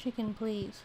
chicken, please.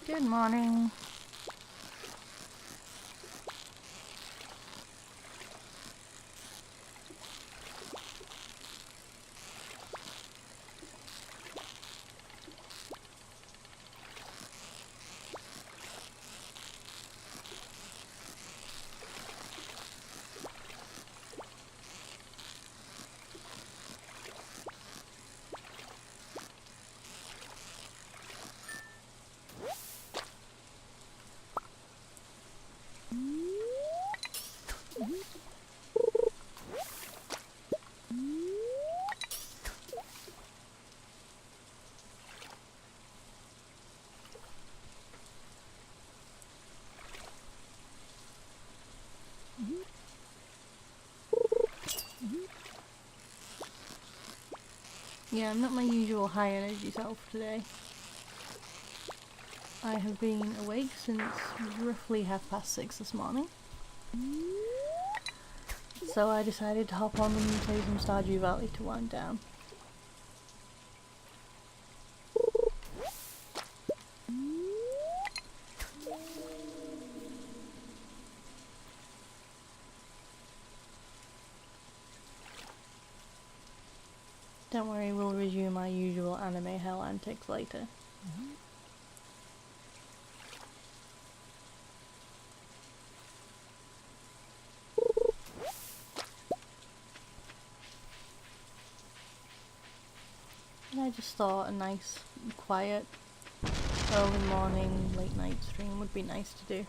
Good morning. Yeah, I'm not my usual high energy self today. I have been awake since roughly 6:30 this morning. So I decided to hop on and play some Stardew Valley to wind down. Don't worry, we'll resume our usual anime hell antics later. And I just thought a nice, quiet, early morning, late night stream would be nice to do.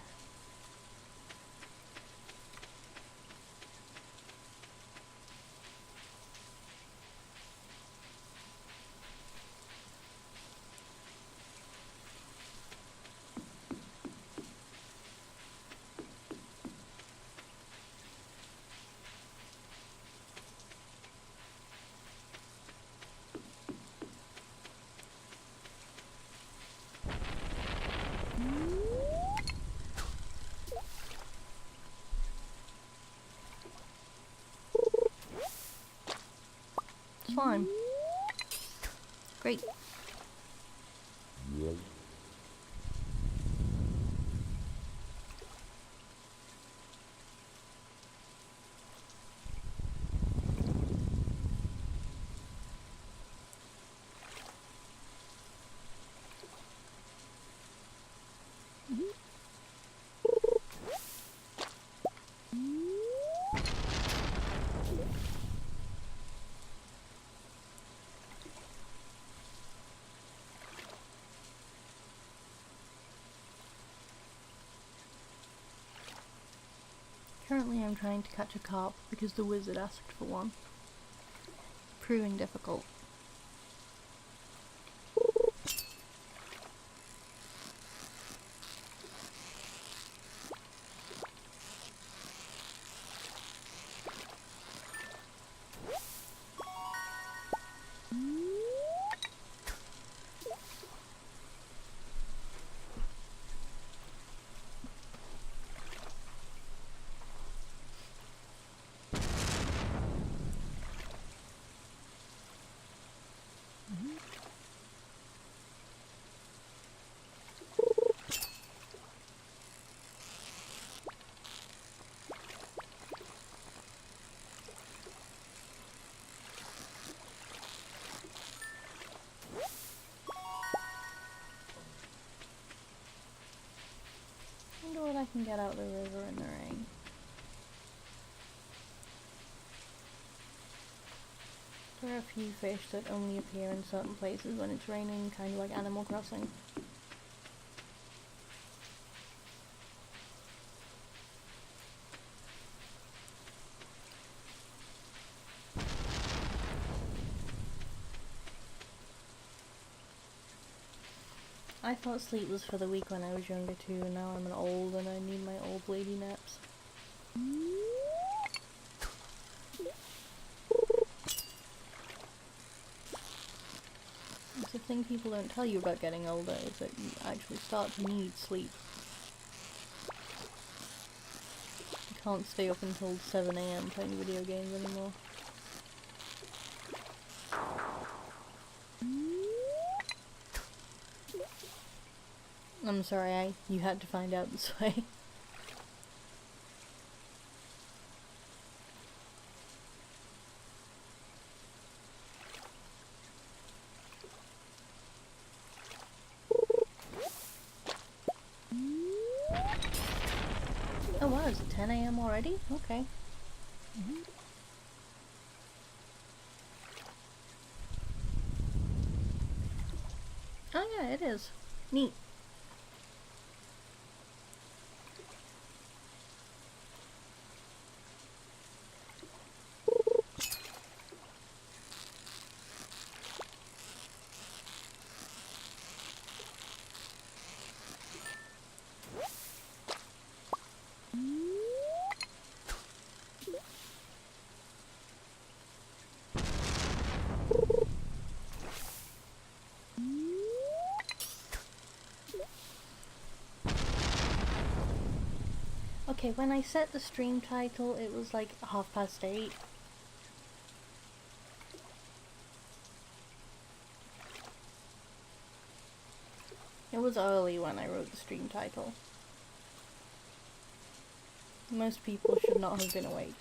Slime. Great. Currently I'm trying to catch a carp because the wizard asked for one. Proving difficult. I wonder what I can get out of the river in the rain. There are a few fish that only appear in certain places when it's raining, kind of like Animal Crossing. I thought sleep was for the weak when I was younger too, and now I'm an old and I need my old lady naps. As if thing people don't tell you about getting older is that you actually start to need sleep. You can't stay up until 7 AM playing video games anymore. I'm sorry, you had to find out this way. Oh wow, is it 10 AM already? Okay. Oh yeah, it is. Neat. Okay, when I set the stream title, it was like 8:30. It was early when I wrote the stream title. Most people should not have been awake.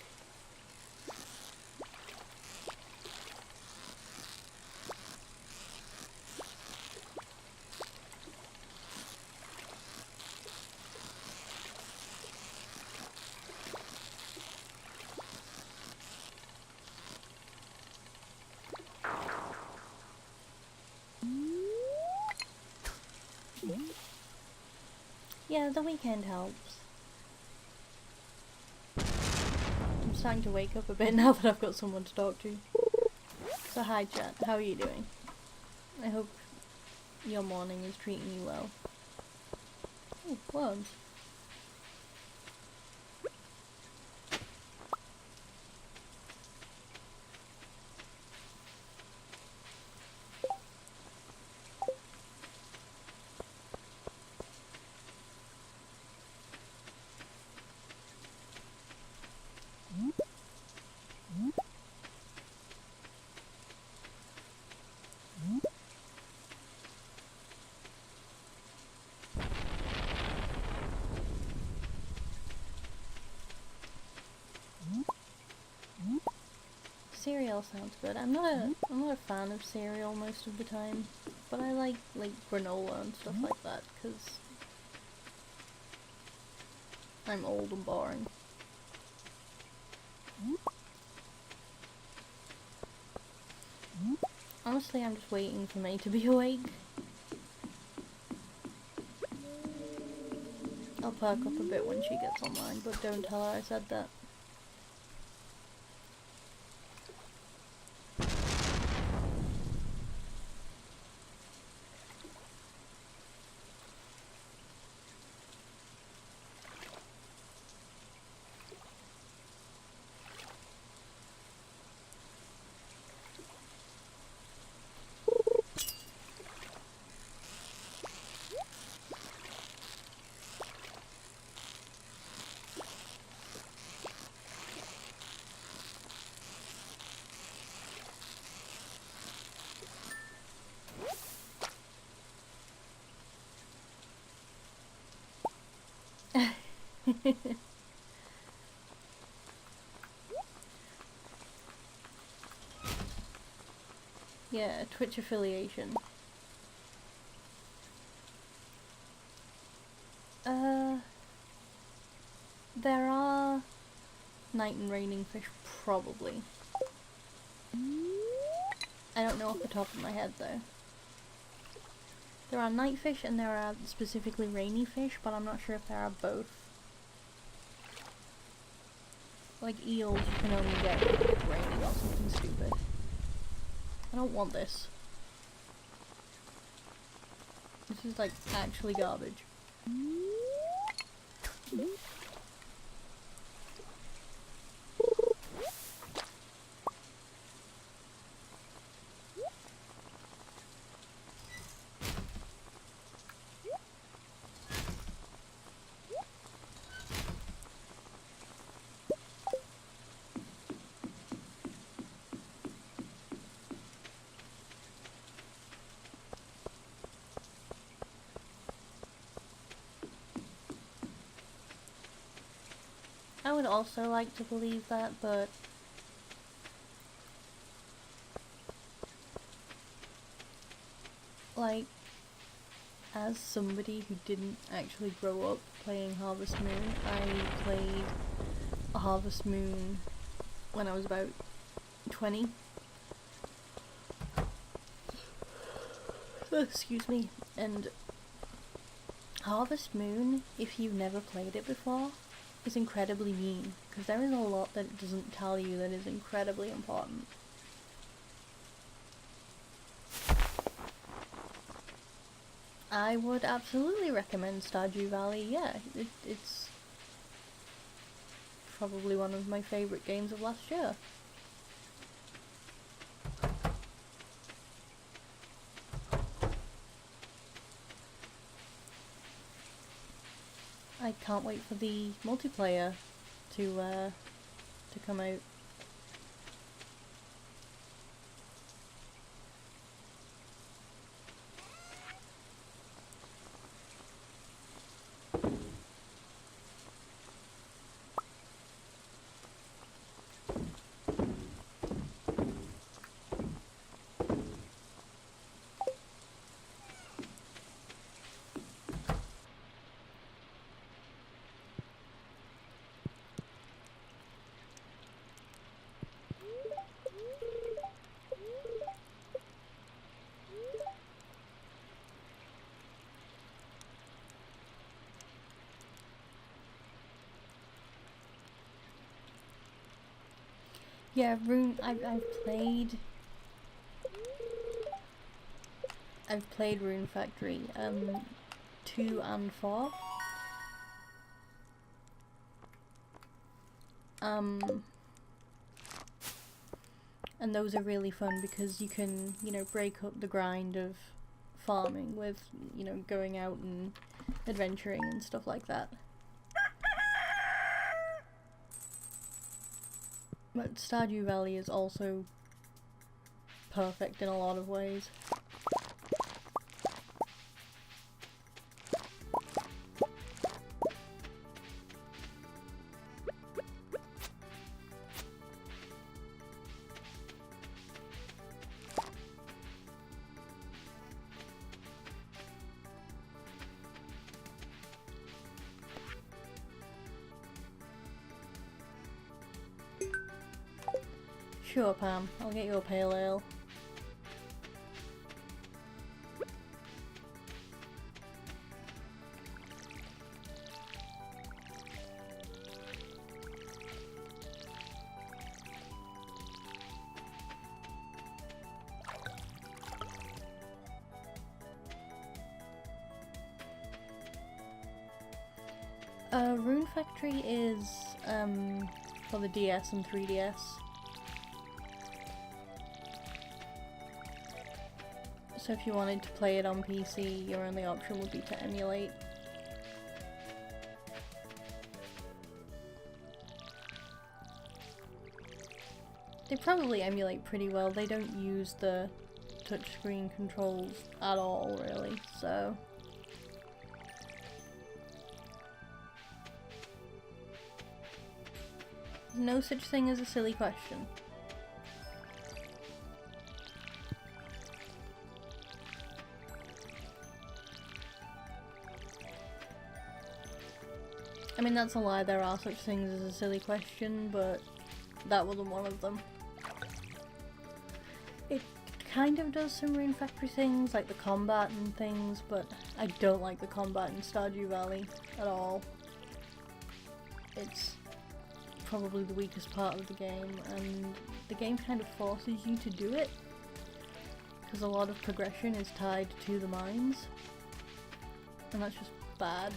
Yeah, the weekend helps. I'm starting to wake up a bit now that I've got someone to talk to. So hi chat, how are you doing? I hope your morning is treating you well. Oh, worms. Cereal sounds good. I'm not a fan of cereal most of the time, but I like granola and stuff like that because I'm old and boring. Honestly, I'm just waiting for May to be awake. I'll perk up a bit when she gets online, but don't tell her I said that. Yeah, Twitch affiliation. There are night and raining fish, probably. I don't know off the top of my head though. There are night fish and there are specifically rainy fish, but I'm not sure if there are both. Like eels you can only get when it's raining or something stupid. I don't want this. This is like actually garbage. I would also like to believe that, but like, as somebody who didn't actually grow up playing Harvest Moon, I played Harvest Moon when I was about 20. Excuse me. And Harvest Moon, if you've never played it before, is incredibly mean, because there is a lot that it doesn't tell you that is incredibly important. I would absolutely recommend Stardew Valley. Yeah, it's probably one of my favourite games of last year. I can't wait for the multiplayer to come out. Yeah, I've played Rune Factory 2 and 4. And those are really fun because you can, you know, break up the grind of farming with, you know, going out and adventuring and stuff like that. But Stardew Valley is also perfect in a lot of ways. Sure, Pam. I'll get you a pale ale. Rune Factory is for the DS and 3DS. So if you wanted to play it on PC, your only option would be to emulate. They probably emulate pretty well. They don't use the touchscreen controls at all, really, so... No such thing as a silly question. I mean, that's a lie, there are such things as a silly question, but that wasn't one of them. It kind of does some Rune Factory things, like the combat and things, but I don't like the combat in Stardew Valley at all. It's probably the weakest part of the game, and the game kind of forces you to do it, because a lot of progression is tied to the mines, and that's just bad.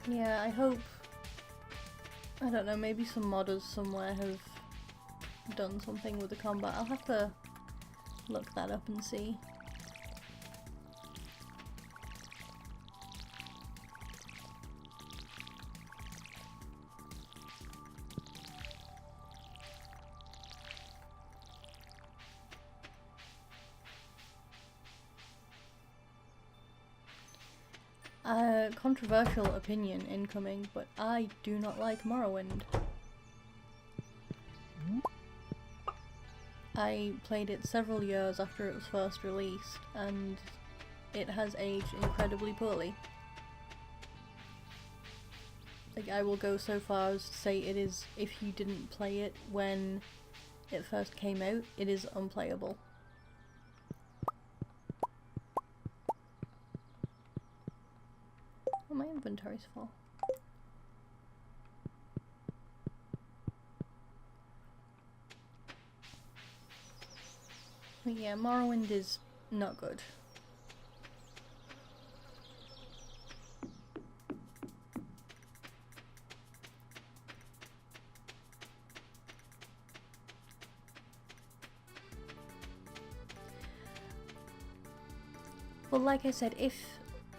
Yeah, I hope, I don't know, maybe some modders somewhere have done something with the combat. I'll have to look that up and see. Controversial opinion incoming, but I do not like Morrowind. I played it several years after it was first released, and it has aged incredibly poorly. Like, I will go so far as to say it is, if you didn't play it when it first came out, it is unplayable. Oh, my inventory's full. But yeah, Morrowind is not good. Well, like I said,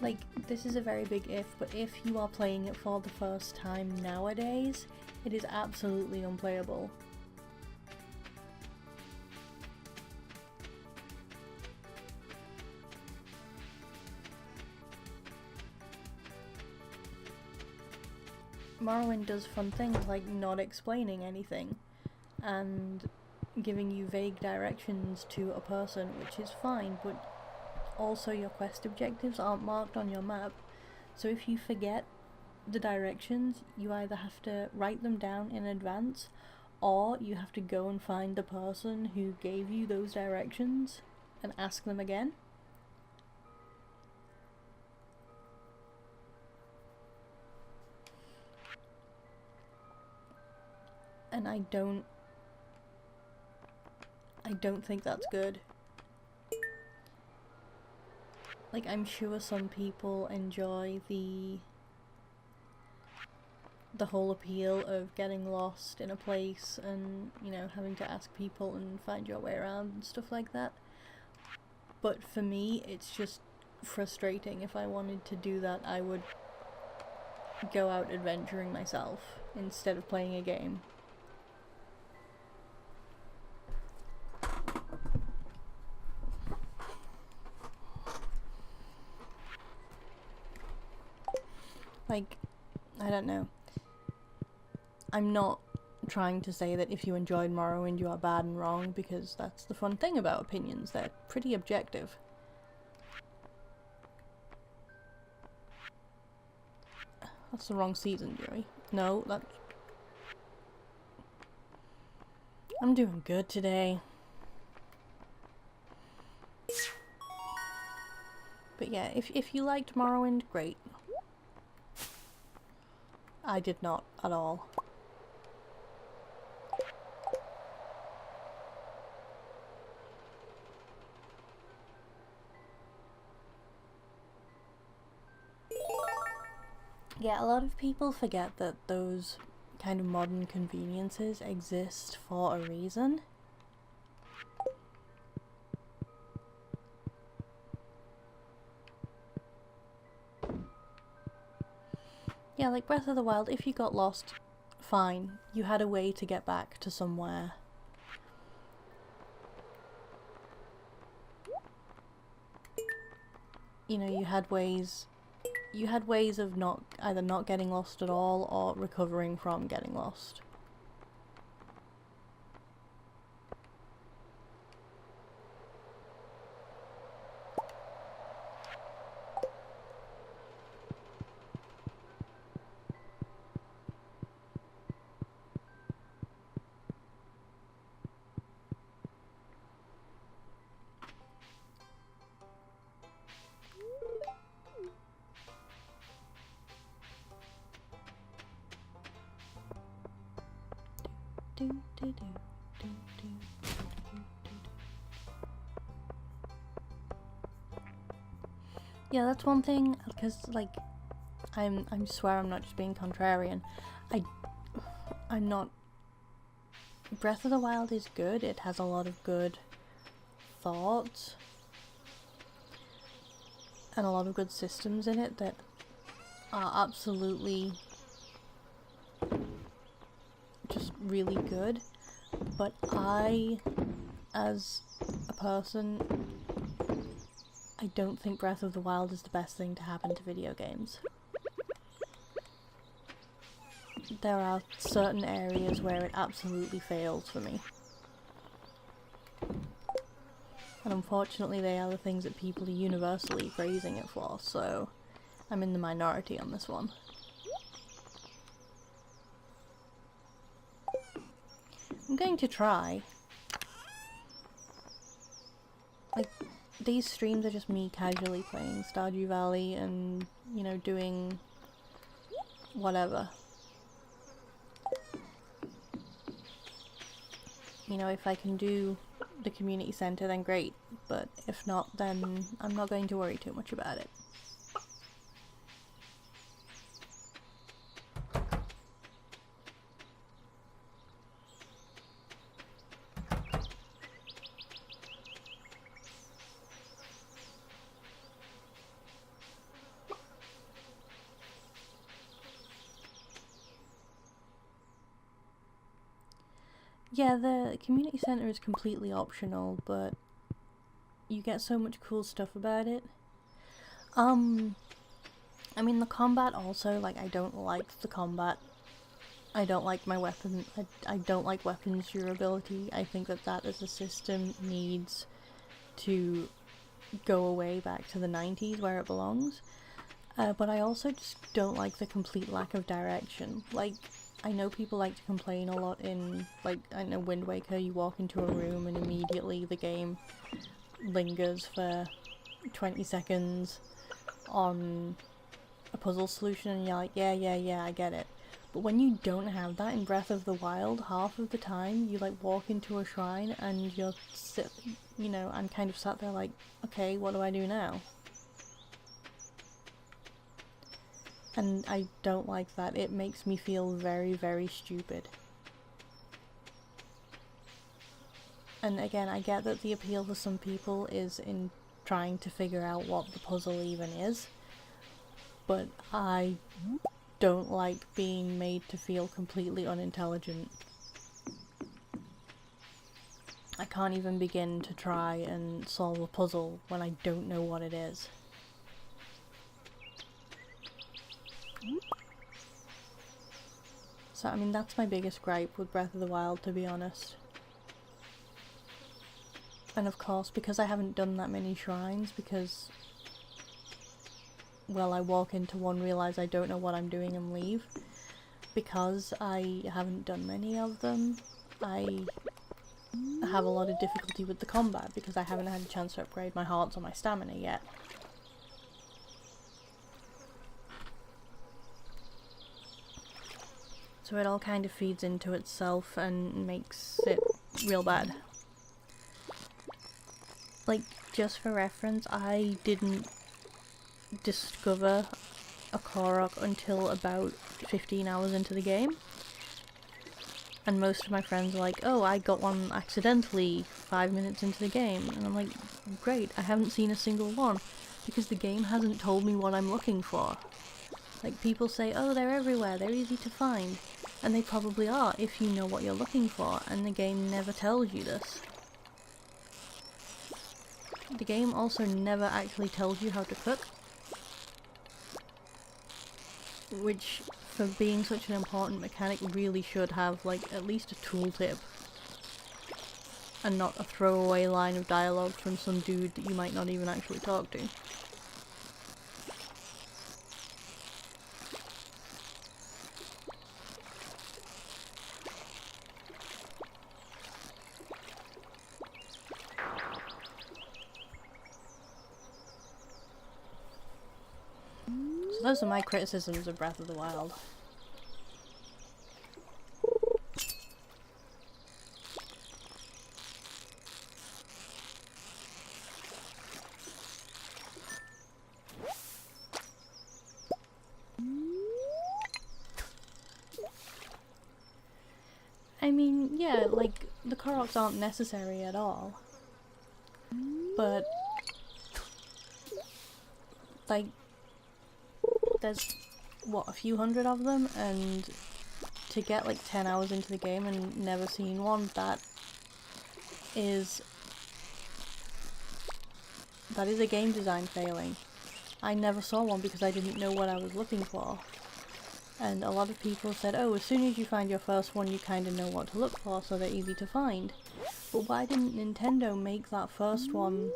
like, this is a very big if, but if you are playing it for the first time nowadays, it is absolutely unplayable. Morrowind does fun things like not explaining anything and giving you vague directions to a person, which is fine, but also your quest objectives aren't marked on your map, so if you forget the directions, you either have to write them down in advance, or you have to go and find the person who gave you those directions and ask them again. And I don't think that's good. Like, I'm sure some people enjoy the whole appeal of getting lost in a place and, you know, having to ask people and find your way around and stuff like that. But for me, it's just frustrating. If I wanted to do that, I would go out adventuring myself instead of playing a game. Like, I don't know. I'm not trying to say that if you enjoyed Morrowind you are bad and wrong, because that's the fun thing about opinions, they're pretty objective. That's the wrong season, Joey. No, that... I'm doing good today. But yeah, if you liked Morrowind, great. I did not at all. Yeah, a lot of people forget that those kind of modern conveniences exist for a reason. Yeah, like Breath of the Wild, if you got lost, fine. You had a way to get back to somewhere. You know, you had ways of either not getting lost at all or recovering from getting lost. Yeah, that's one thing, because, like, I swear I'm not just being contrarian. I'm not... Breath of the Wild is good, it has a lot of good thoughts and a lot of good systems in it that are absolutely just really good, but I, as a person, I don't think Breath of the Wild is the best thing to happen to video games. There are certain areas where it absolutely fails for me. And unfortunately they are the things that people are universally praising it for, so I'm in the minority on this one. I'm going to try. Like, these streams are just me casually playing Stardew Valley and, you know, doing whatever. You know, if I can do the community centre then great, but if not then I'm not going to worry too much about it. Yeah, the community centre is completely optional, but you get so much cool stuff about it. I mean, the combat also, like, I don't like the combat. I don't like my weapon. I don't like weapons durability. I think that that as a system needs to go away back to the 90s where it belongs. But I also just don't like the complete lack of direction. Like, I know people like to complain a lot in, like, I know Wind Waker, you walk into a room and immediately the game lingers for 20 seconds on a puzzle solution and you're like, yeah, I get it. But when you don't have that in Breath of the Wild, half of the time you, like, walk into a shrine and you're you know, I'm kind of sat there like, okay, what do I do now? And I don't like that. It makes me feel very, very stupid. And again, I get that the appeal for some people is in trying to figure out what the puzzle even is, but I don't like being made to feel completely unintelligent. I can't even begin to try and solve a puzzle when I don't know what it is. So, I mean, that's my biggest gripe with Breath of the Wild, to be honest. And of course, because I haven't done that many shrines, because, well, I walk into one, realise I don't know what I'm doing and leave. Because I haven't done many of them, I have a lot of difficulty with the combat, because I haven't had a chance to upgrade my hearts or my stamina yet. So it all kind of feeds into itself and makes it real bad. Like, just for reference, I didn't discover a Korok until about 15 hours into the game. And most of my friends are like, oh, I got one accidentally 5 minutes into the game. And I'm like, great, I haven't seen a single one, because the game hasn't told me what I'm looking for. Like, people say, oh, they're everywhere, they're easy to find. And they probably are, if you know what you're looking for, and the game never tells you this. The game also never actually tells you how to cook. Which, for being such an important mechanic, really should have, like, at least a tooltip. And not a throwaway line of dialogue from some dude that you might not even actually talk to. So those are my criticisms of Breath of the Wild. I mean, yeah, like, the Koroks aren't necessary at all. But, like, there's, what, a few hundred of them, and to get like 10 hours into the game and never seen one, that is that is a game design failing. I never saw one because I didn't know what I was looking for. And a lot of people said, oh, as soon as you find your first one, you kind of know what to look for, so they're easy to find. But why didn't Nintendo make that first one,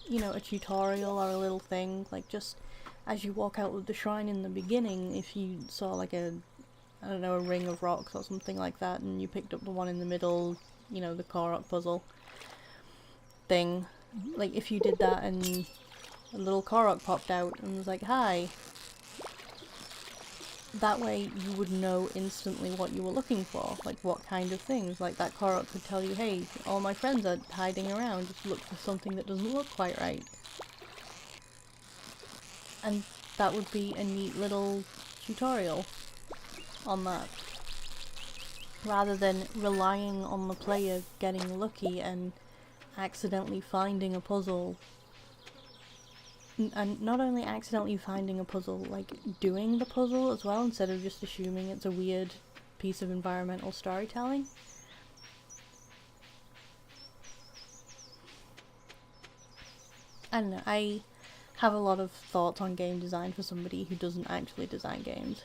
you know, a tutorial or a little thing? Like, just as you walk out of the shrine in the beginning, if you saw like a, I don't know, a ring of rocks or something like that, and you picked up the one in the middle, you know, the Korok puzzle thing. Like, if you did that and a little Korok popped out and was like, hi. That way you would know instantly what you were looking for, like what kind of things. Like that Korok could tell you, hey, all my friends are hiding around, just look for something that doesn't look quite right. And that would be a neat little tutorial on that. Rather than relying on the player getting lucky and accidentally finding a puzzle. And not only accidentally finding a puzzle, like doing the puzzle as well, instead of just assuming it's a weird piece of environmental storytelling. I don't know, I have a lot of thoughts on game design for somebody who doesn't actually design games.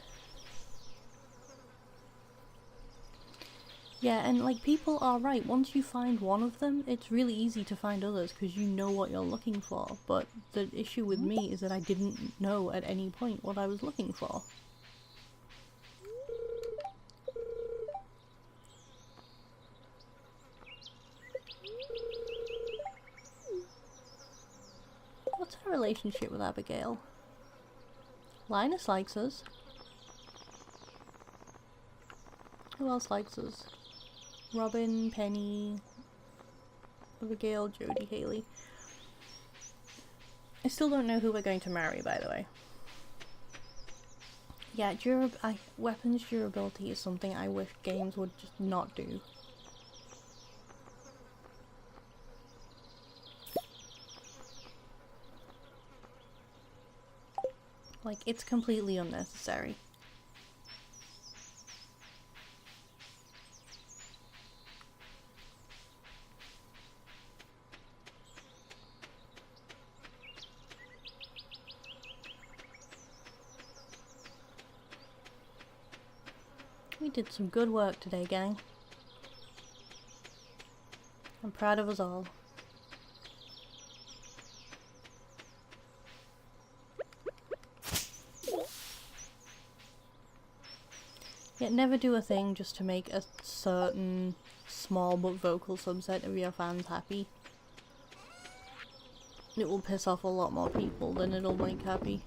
Yeah, and like people are right, once you find one of them, it's really easy to find others because you know what you're looking for, but the issue with me is that I didn't know at any point what I was looking for. What's our relationship with Abigail? Linus likes us. Who else likes us? Robin, Penny, Abigail, Jodie, Haley. I still don't know who we're going to marry, by the way. Yeah, weapons durability is something I wish games would just not do. Like, it's completely unnecessary. We did some good work today, gang. I'm proud of us all. Yet never do a thing just to make a certain small but vocal subset of your fans happy. It will piss off a lot more people than it'll make happy.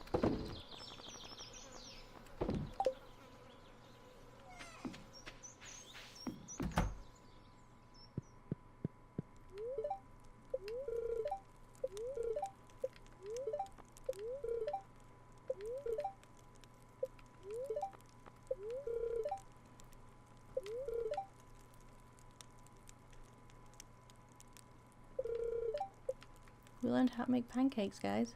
We learned how to make pancakes, guys.